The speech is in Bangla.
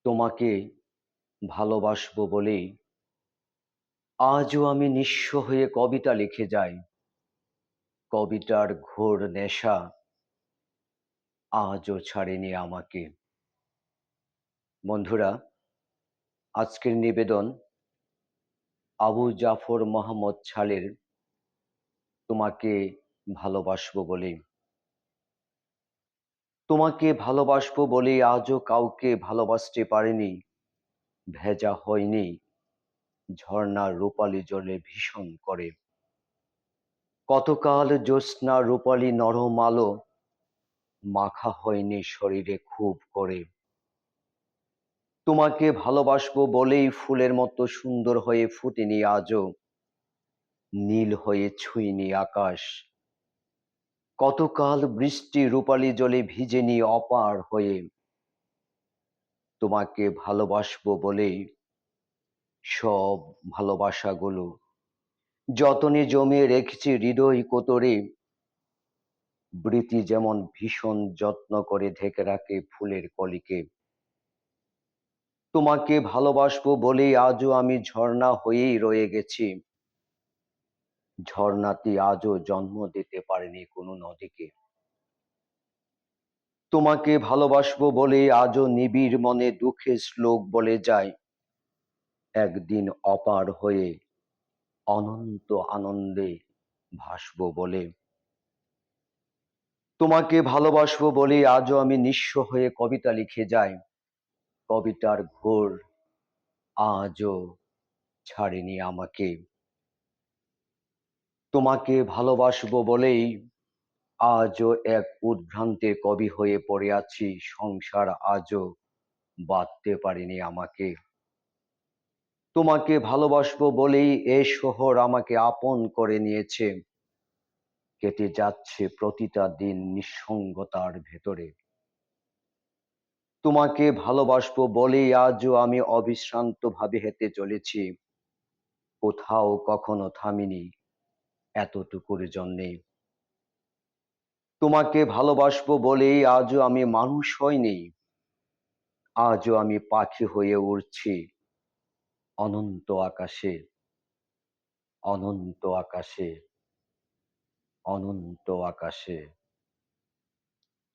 তোমাকে ভালোবাসবো বলেই আজও আমি নিঃস্ব হয়ে কবিতা লিখে যাই। কবিতার ঘোর নেশা আজও ছাড়েনি আমাকে। বন্ধুরা, আজকের নিবেদন আবু জাফর মোহাম্মদ ছালের তোমাকে ভালোবাসবো বলেই। তোমাকে ভালোবাসবো বলেই আজও কাউকে ভালোবাসতে পারিনি। ভেজা হয়নি ঝর্ণার রূপালী জলে ভীষণ করে। কতকাল জ্যোৎস্নার রূপালী নরম আলো মাখা হয়নি শরীরে খুব করে। তোমাকে ভালোবাসবো বলেই ফুলের মতো সুন্দর হয়ে ফুটিনি আজও, নীল হয়ে ছুঁইনি আকাশ। কতকাল বৃষ্টি রূপালী জলে ভিজেনি অপার হয়ে। তোমাকে ভালোবাসবো বলেই সব ভালোবাসাগুলো যতনে জমিয়ে রেখেছি হৃদয় কোতরে। বৃতি যেমন ভীষণ যত্ন করে ঢেকে রাখে ফুলের কলিকে। তোমাকে ভালোবাসবো বলেই আজও আমি ঝর্ণা হয়েই রয়ে গেছি। ঝর্ণাটি আজও জন্ম দিতে পারেনি কোনো নদীকে। তোমাকে ভালোবাসবো বলেই আজও নিবিড় মনে দুঃখের শ্লোক বলে যায়। একদিন অপার হয়ে অনন্ত আনন্দে ভাসবো বলে। তোমাকে ভালোবাসবো বলেই আজও আমি নিঃস্ব হয়ে কবিতা লিখে যাই। কবিতার ঘোর আজও ছাড়েনি আমাকে। তোমাকে ভালোবাসবো বলেই আজও এক উদ্ভ্রান্তের কবি হয়ে পড়ে আছি। সংসার আজও বাঁধতে পারেনি আমাকে। তোমাকে ভালোবাসবো বলেই এ শহর আমাকে আপন করে নিয়েছে। কেটে যাচ্ছে প্রতিটা দিন নিঃসঙ্গতার ভেতরে। তোমাকে ভালোবাসবো বলেই আজও আমি অবিশ্রান্ত ভাবে হেঁটে চলেছি। কোথাও কখনো থামিনি এতটুকুর জন্যে। তোমাকে ভালোবাসবো বলেই আজও আমি মানুষ হইনি। আজও আমি পাখি হয়ে উড়ছি অনন্ত আকাশে, অনন্ত আকাশে, অনন্ত আকাশে।